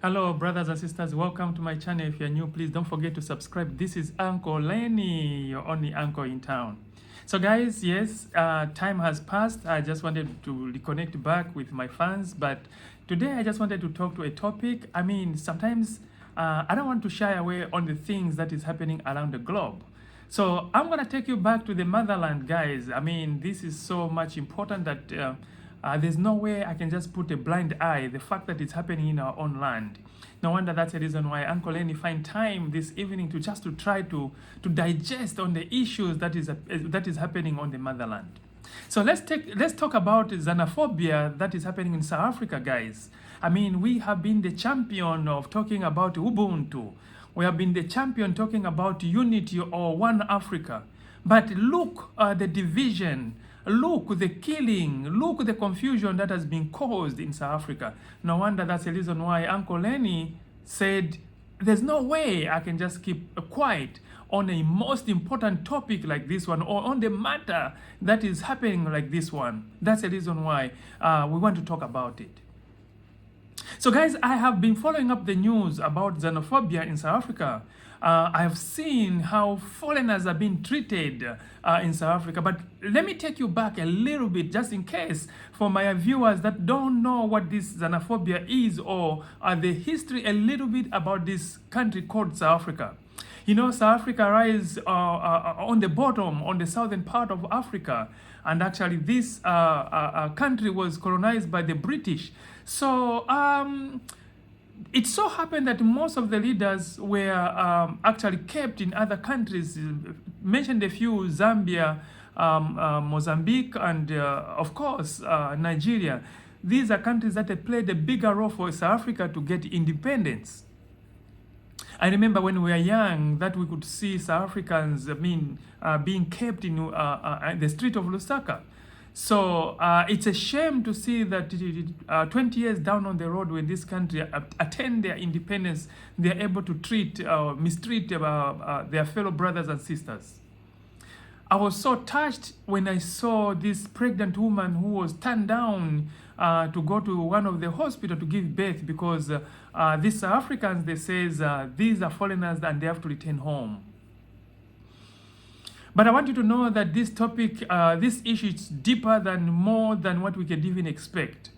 Hello, brothers and sisters. Welcome to my channel. If you're new, please don't forget to subscribe. This is Uncle Lenny, your only uncle in town. So, guys, yes, time has passed. I just wanted to reconnect back with my fans, but today I just wanted to talk to a topic. I mean, sometimes I don't want to shy away on the things that is happening around the globe. So I'm gonna take you back to the motherland, guys. I mean, this is so much important that there's no way I can just put a blind eye the fact that it's happening in our own land. No wonder that's the reason why Uncle Lenny find time this evening to just to try to digest on the issues that is happening on the motherland. So let's talk about xenophobia that is happening in South Africa, guys. I mean, we have been the champion of talking about Ubuntu. We have been the champion talking about unity or one Africa. But look at the division, look the killing, look the confusion that has been caused in South Africa. No wonder that's the reason why Uncle Lenny said, there's no way I can just keep quiet on a most important topic like this one, or on the matter that is happening like this one. That's the reason why we want to talk about it. So guys, I have been following up the news about xenophobia in South Africa. I have seen how foreigners are being treated in South Africa. But let me take you back a little bit, just in case, for my viewers that don't know what this xenophobia is, or the history a little bit about this country called South Africa. You know, South Africa lies on the bottom, on the southern part of Africa. And actually this country was colonized by the British. So it so happened that most of the leaders were actually kept in other countries. Mentioned a few: Zambia, Mozambique, and of course Nigeria. These are countries that have played a bigger role for South Africa to get independence. I remember when we were young that we could see South Africans being kept in the street of Lusaka. So it's a shame to see that 20 years down on the road, when this country attain their independence, they are able to mistreat their fellow brothers and sisters. I was so touched when I saw this pregnant woman who was turned down to go to one of the hospitals to give birth because these South Africans, they says these are foreigners and they have to return home. But I want you to know that this topic, this issue is deeper than more than what we can even expect.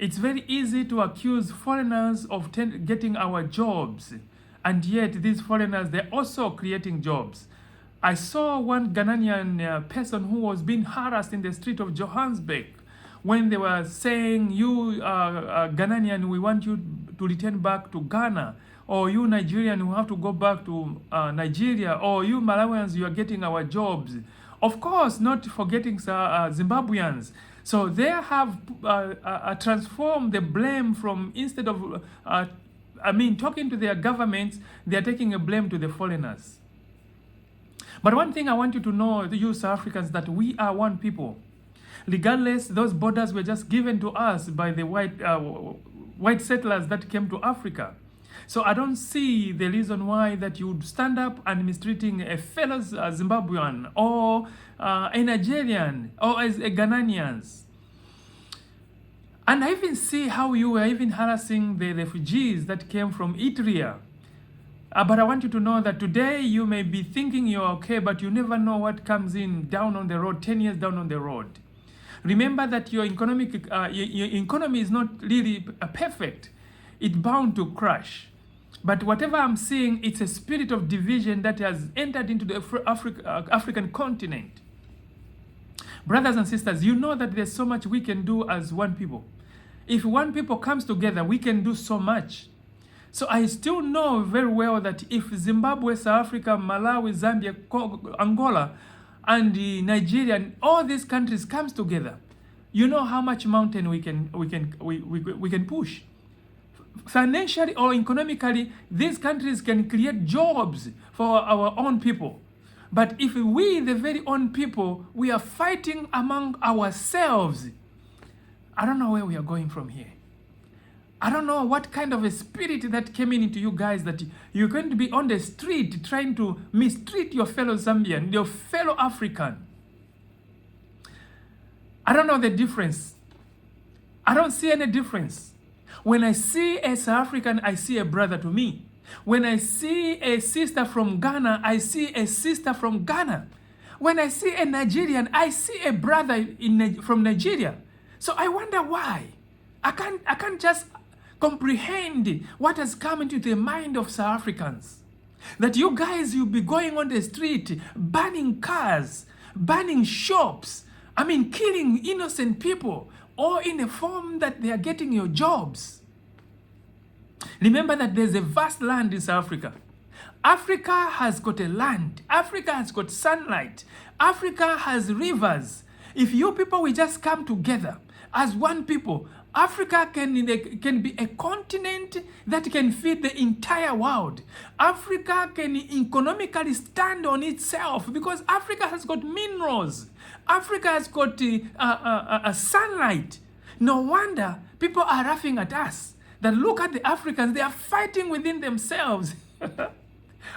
It's very easy to accuse foreigners of getting our jobs, and yet these foreigners, they're also creating jobs. I saw one Ghanaian person who was being harassed in the street of Johannesburg when they were saying, you Ghanaian, we want you to return back to Ghana, or you Nigerian, who have to go back to Nigeria, or you Malawians, you are getting our jobs. Of course, not forgetting Zimbabweans. So they have transformed the blame from, instead of, talking to their governments, they are taking a blame to the foreigners. But one thing I want you to know, you South Africans, that we are one people. Regardless, those borders were just given to us by the white settlers that came to Africa. So I don't see the reason why that you would stand up and mistreating a fellow Zimbabwean or a Nigerian or as a Ghanaians. And I even see how you were even harassing the refugees that came from Eritrea. But I want you to know that today you may be thinking you're okay, but you never know what comes in down on the road, 10 years down on the road. Remember that your economy is not really perfect. It's bound to crash. But whatever I'm seeing, it's a spirit of division that has entered into the African continent. Brothers and sisters, you know that there's so much we can do as one people. If one people comes together, we can do so much. So I still know very well that if Zimbabwe, South Africa, Malawi, Zambia, Angola, and Nigeria, all these countries comes together, you know how much mountain we can push. Financially or economically, these countries can create jobs for our own people. But if we, the very own people, we are fighting among ourselves, I don't know where we are going from here. I don't know what kind of a spirit that came into you guys, that you're going to be on the street trying to mistreat your fellow Zambian, your fellow African. I don't know the difference. I don't see any difference. When I see a South African, I see a brother to me. When I see a sister from Ghana, I see a sister from Ghana. When I see a Nigerian, I see a brother from Nigeria. So I wonder why. I can't just comprehend what has come into the mind of South Africans. That you guys, you'll be going on the street, burning cars, burning shops, killing innocent people, or in the form that they are getting your jobs. Remember that there's a vast land in South Africa. Africa has got a land. Africa has got sunlight. Africa has rivers. If you people will just come together as one people, Africa can be a continent that can feed the entire world. Africa can economically stand on itself because Africa has got minerals. Africa has got sunlight. No wonder people are laughing at us. That look at the Africans, they are fighting within themselves.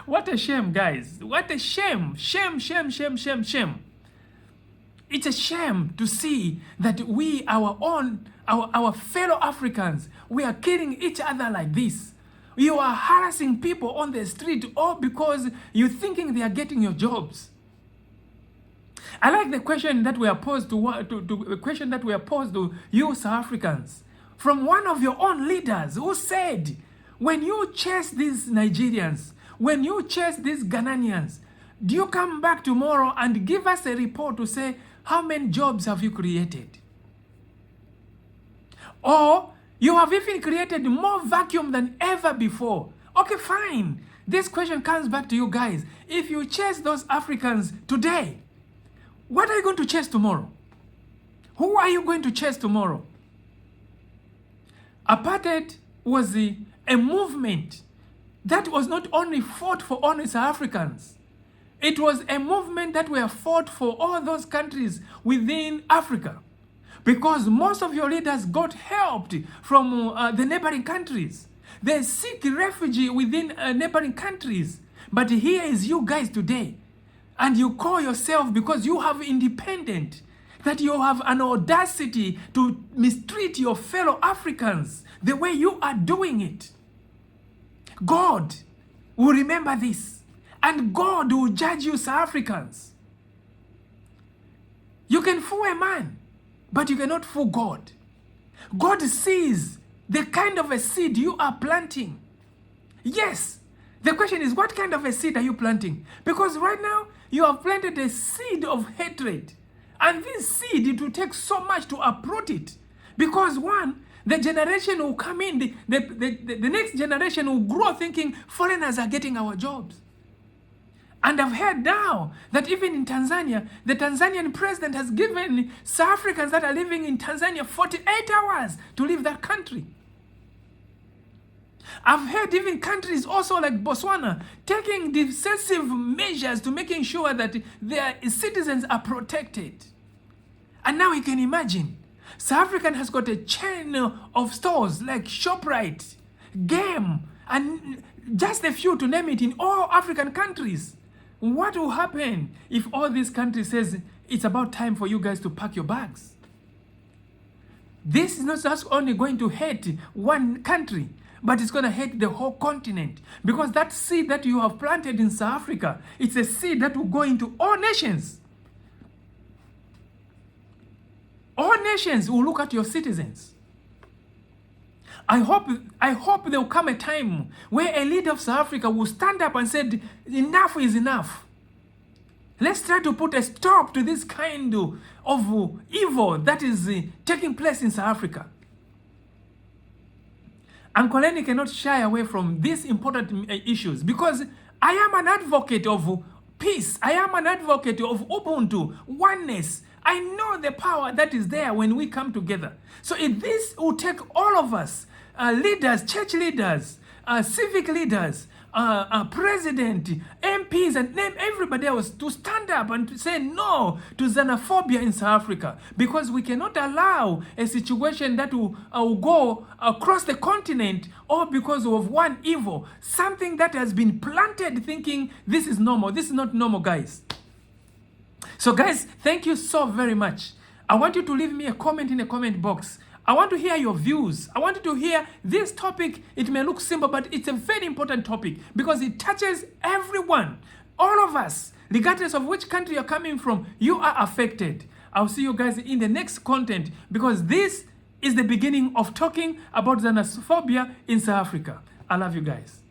What a shame, guys. What a shame. Shame, shame, shame, shame, shame. It's a shame to see that we, our fellow Africans, we are killing each other like this. You are harassing people on the street all because you're thinking they are getting your jobs. I like the question that we are posed to you South Africans from one of your own leaders who said, when you chase these Nigerians, when you chase these Ghanaians, do you come back tomorrow and give us a report to say, how many jobs have you created? Or you have even created more vacuum than ever before. Okay, fine. This question comes back to you guys. If you chase those Africans today, what are you going to chase tomorrow? Who are you going to chase tomorrow? Apartheid was a movement that was not only fought for only South Africans. It was a movement that were fought for all those countries within Africa. Because most of your leaders got helped from the neighboring countries. They seek refuge within neighboring countries. But here is you guys today. And you call yourself, because you have independent, that you have an audacity to mistreat your fellow Africans the way you are doing it. God will remember this. And God will judge you, South Africans. You can fool a man, but you cannot fool God. God sees the kind of a seed you are planting. Yes, the question is, what kind of a seed are you planting? Because right now, you have planted a seed of hatred. And this seed, it will take so much to uproot it. Because one, the generation will come in, the next generation will grow thinking foreigners are getting our jobs. And I've heard now that even in Tanzania, the Tanzanian president has given South Africans that are living in Tanzania 48 hours to leave that country. I've heard even countries also like Botswana taking decisive measures to making sure that their citizens are protected. And now you can imagine, South Africa has got a chain of stores like ShopRite, Game, and just a few to name it in all African countries. What will happen if all these countries says it's about time for you guys to pack your bags? This is not just only going to hurt one country, but it's going to hurt the whole continent. Because that seed that you have planted in South Africa, it's a seed that will go into all nations. All nations will look at your citizens. I hope there will come a time where a leader of South Africa will stand up and say, enough is enough. Let's try to put a stop to this kind of evil that is taking place in South Africa. Uncle Lenny cannot shy away from these important issues because I am an advocate of peace. I am an advocate of Ubuntu, oneness. I know the power that is there when we come together. So if this will take all of us, leaders, church leaders, civic leaders, president, MPs, and name everybody else to stand up and to say no to xenophobia in South Africa, because we cannot allow a situation that will go across the continent all because of one evil, something that has been planted thinking this is normal. This is not normal, guys. So guys, thank you so very much. I want you to leave me a comment in the comment box. I want to hear your views. I want you to hear this topic. It may look simple, but it's a very important topic because it touches everyone, all of us, regardless of which country you're coming from. You are affected. I'll see you guys in the next content because this is the beginning of talking about xenophobia in South Africa. I love you guys.